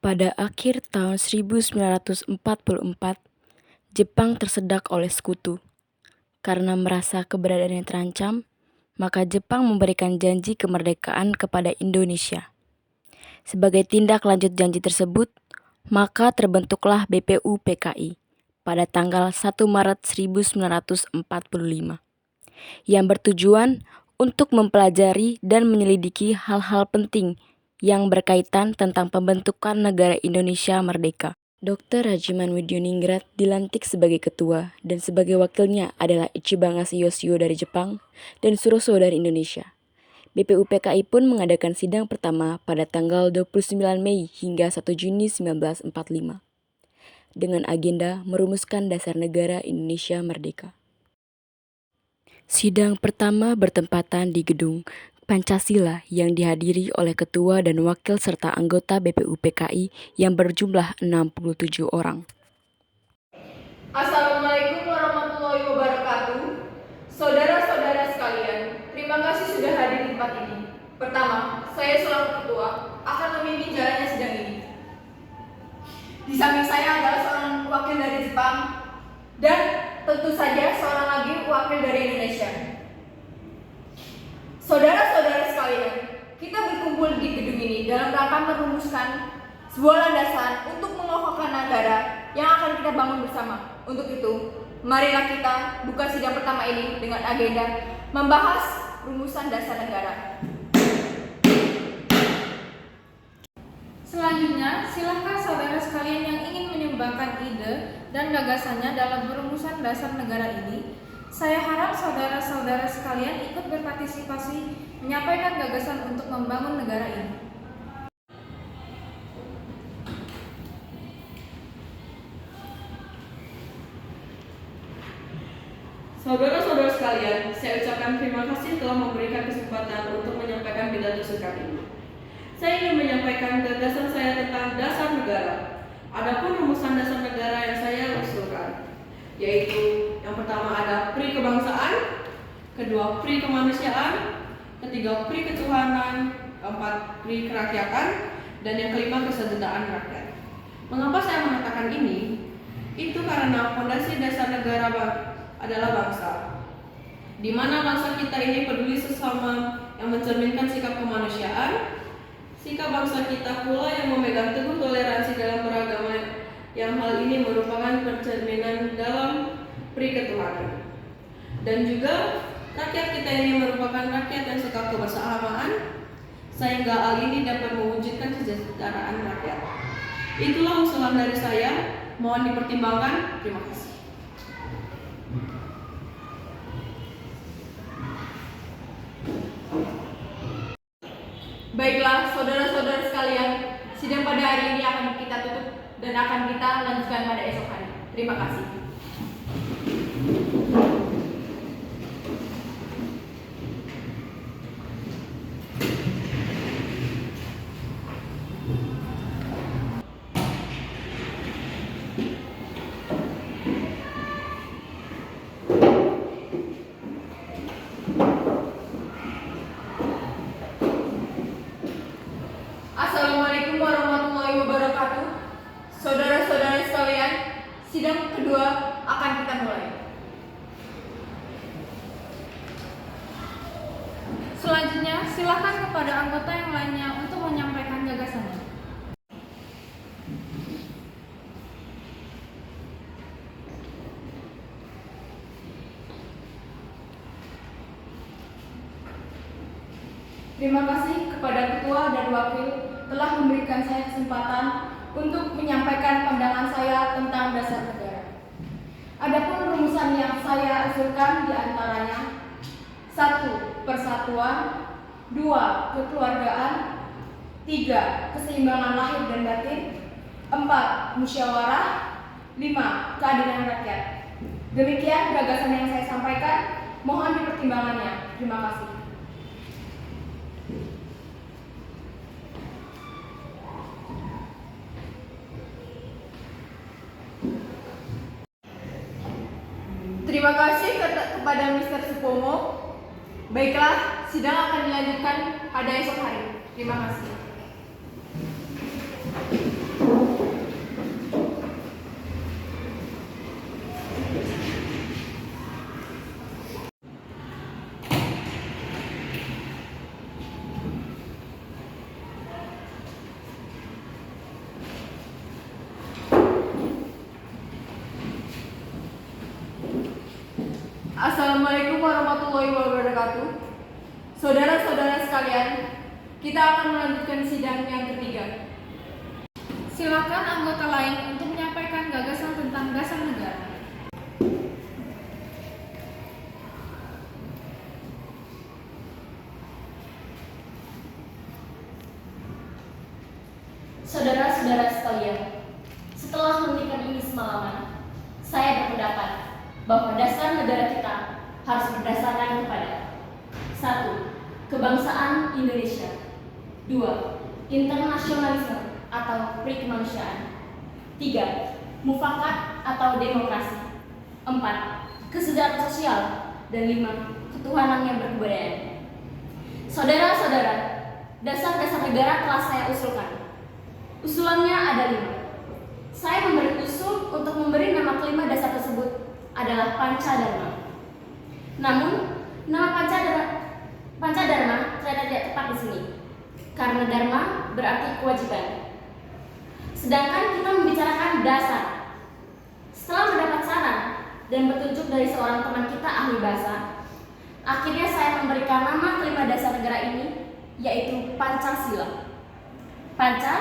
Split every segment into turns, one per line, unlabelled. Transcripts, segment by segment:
Pada akhir tahun 1944, Jepang tersedak oleh sekutu. Karena merasa keberadaannya terancam, maka Jepang memberikan janji kemerdekaan kepada Indonesia. Sebagai tindak lanjut janji tersebut, maka terbentuklah BPUPKI pada tanggal 1 Maret 1945 yang bertujuan untuk mempelajari dan menyelidiki hal-hal penting yang berkaitan tentang pembentukan negara Indonesia merdeka. Dr. Rajiman Widyaningrat dilantik sebagai ketua dan sebagai wakilnya adalah Ichibangas Yoshio dari Jepang dan Suroso dari Indonesia. BPUPKI pun mengadakan sidang pertama pada tanggal 29 Mei hingga 1 Juni 1945 dengan agenda merumuskan dasar negara Indonesia merdeka. Sidang pertama bertempatan di Gedung Pancasila yang dihadiri oleh ketua dan wakil serta anggota BPUPKI yang berjumlah 67 orang.
Assalamualaikum warahmatullahi wabarakatuh. Saudara-saudara sekalian, terima kasih sudah hadir di tempat ini. Pertama, saya selaku ketua akan memimpin jalannya sidang ini. Di samping saya adalah seorang wakil dari Jepang dan tentu saja seorang lagi wakil dari Indonesia. Saudara-saudara sekalian, kita berkumpul di gedung ini dalam rangka merumuskan sebuah landasan untuk mengokohkan negara yang akan kita bangun bersama. Untuk itu, marilah kita buka sidang pertama ini dengan agenda membahas rumusan dasar negara.
Selanjutnya, silakan saudara sekalian yang ingin menyumbangkan ide dan gagasannya dalam perumusan dasar negara ini. Saya harap saudara-saudara sekalian ikut berpartisipasi menyampaikan gagasan untuk membangun negara ini.
Saudara-saudara sekalian, saya ucapkan terima kasih telah memberikan kesempatan untuk menyampaikan pidato singkat ini. Saya ingin menyampaikan gagasan saya tentang dasar negara. Adapun rumusan dasar negara yang saya usulkan, yaitu yang pertama ada pri kebangsaan, kedua pri kemanusiaan, ketiga pri ketuhanan, keempat pri kerakyatan, dan yang kelima kesejahtera rakyat. Mengapa saya mengatakan ini? Itu karena fondasi dasar negara adalah bangsa, di mana bangsa kita ini peduli sesama yang mencerminkan sikap kemanusiaan. Sikap bangsa kita pula yang memegang teguh toleransi dalam beragama, yang hal ini merupakan pencerminan dalam pri ketuhanan. Dan juga rakyat kita ini merupakan rakyat yang suka kebersamaan, sehingga hal ini dapat mewujudkan kesejahteraan rakyat. Itulah usulan dari saya, mohon dipertimbangkan. Terima kasih.
Baiklah, saudara-saudara sekalian, sidang pada hari ini akan kita tutup dan akan kita lanjutkan pada esok hari. Terima kasih. Assalamualaikum warahmatullahi wabarakatuh. Saudara-saudara sekalian, sidang kedua akan kita mulai.
Selanjutnya, silakan kepada anggota yang lainnya untuk menyampaikan gagasannya.
Terima kasih kepada ketua dan wakil telah memberikan saya kesempatan untuk menyampaikan pandangan saya tentang dasar negara. Adapun rumusan yang saya usulkan diantaranya: 1. Persatuan, 2. Kekeluargaan, 3. Keseimbangan lahir dan batin, 4. Musyawarah, 5. Keadilan rakyat. Demikian gagasan yang saya sampaikan, mohon dipertimbangannya. Terima kasih. Terima kasih kepada Mr. Supomo. Baiklah, sidang akan dilanjutkan pada esok hari. Terima kasih. Assalamualaikum warahmatullahi wabarakatuh. Saudara-saudara sekalian, kita akan melanjutkan sidang yang ketiga.
Silakan anggota lain untuk menyampaikan gagasan tentang dasar negara.
Saudara-saudara sekalian, setelah menghentikan ini semalaman, saya berpendapat bahwa dasar negara kita harus berdasarkan kepada 1. Kebangsaan Indonesia. 2. Internasionalisme atau perikemanusiaan. 3. Mufakat atau demokrasi. 4. Kesejahteraan sosial. Dan 5. Ketuhanan yang berkebudayaan. Saudara-saudara, dasar-dasar negara telah saya usulkan. Usulannya ada 5. Saya memberi usul untuk memberi nama kelima dasar tersebut adalah Pancadharma. Namun, nama Pancadharma ternyata tidak tepat di sini, karena dharma berarti kewajiban. Sedangkan kita membicarakan dasar. Setelah mendapat saran dan petunjuk dari seorang teman kita ahli bahasa, akhirnya saya memberikan nama kelima dasar negara ini, yaitu Pancasila. Panca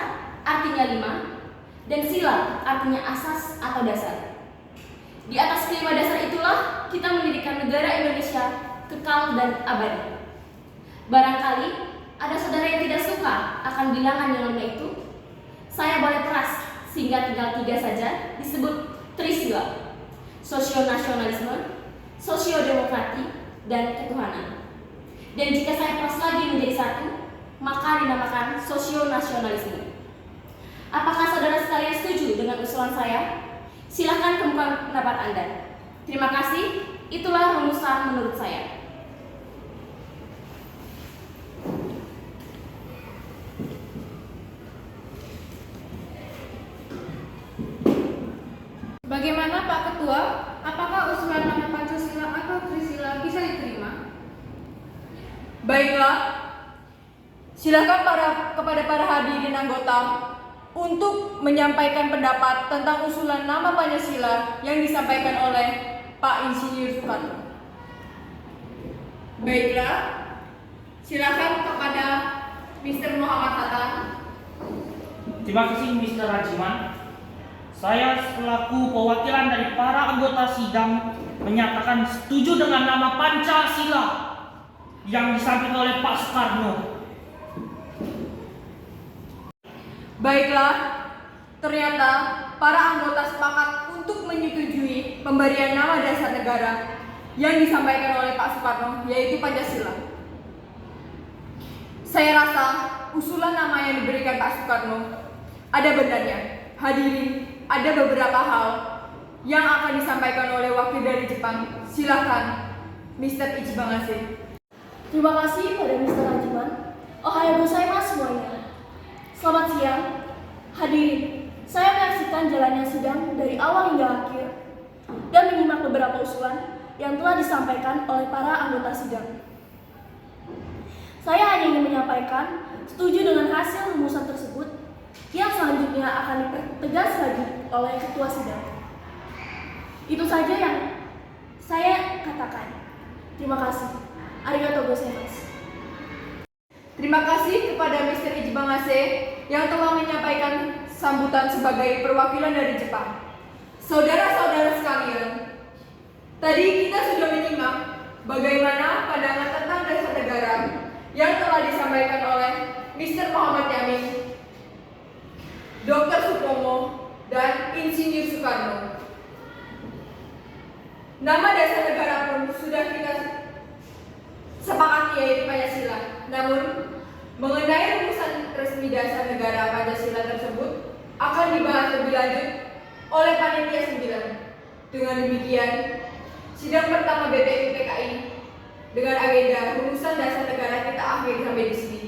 artinya 5, dan sila artinya asas atau dasar. Di atas kelima dasar itulah kita mendirikan negara Indonesia kekal dan abadi. Barangkali ada saudara yang tidak suka akan bilangan yang 5 itu. Saya boleh keras sehingga tinggal 3 saja, disebut Trisila: sosionasionalisme, sosiodemokrati, dan ketuhanan. Dan jika saya keras lagi menjadi 1, maka dinamakan sosionasionalisme. Apakah saudara sekalian setuju dengan usulan saya? Silakan kemukakan pendapat Anda. Terima kasih. Itulah rumusan menurut saya.
Bagaimana Pak Ketua? Apakah usulan nama Pancasila atau Trisila bisa diterima?
Baiklah, silakan kepada para hadirin anggota untuk menyampaikan pendapat tentang usulan nama Pancasila yang disampaikan oleh Pak Insinyur Soekarno. Baiklah, silakan kepada Mr. Muhammad Hatta.
Terima kasih Mr. Rajiman. Saya selaku perwakilan dari para anggota sidang menyatakan setuju dengan nama Pancasila yang disampaikan oleh Pak Soekarno.
Baiklah, ternyata para anggota sepakat untuk menyetujui pemberian nama dasar negara yang disampaikan oleh Pak Soekarno, yaitu Pancasila. Saya rasa usulan nama yang diberikan Pak Soekarno ada benarnya. Hadirin, ada beberapa hal yang akan disampaikan oleh wakil dari Jepang. Silakan, Mr. Ichibangase.
Terima kasih pada Mr. Rajiman. Ohayou gozaimasu semuanya. Selamat siang. Hadirin, saya menyaksikan jalannya sidang dari awal hingga akhir dan menyimak beberapa usulan yang telah disampaikan oleh para anggota sidang. Saya hanya ingin menyampaikan setuju dengan hasil rumusan tersebut yang selanjutnya akan dipertegas lagi oleh ketua sidang. Itu saja yang saya katakan. Terima kasih. Arigatou gozaimasu.
Terima kasih kepada Mr. Ichibangase yang telah menyampaikan sambutan sebagai perwakilan dari Jepang. Saudara-saudara sekalian, tadi kita sudah menyimak bagaimana pandangan tentang dasar negara yang telah disampaikan oleh Mr. Muhammad Yamin, Dr. Supomo, dan Insinyur Soekarno. Nama dasar negara pun sudah kita sepakati, yaitu Pancasila. Namun, mengenai rumusan resmi dasar negara Pancasila tersebut akan dibahas lebih lanjut oleh Panitia 9. Dengan demikian, Sidang pertama BPUPKI dengan agenda rumusan dasar negara kita akhiri sampai di sini.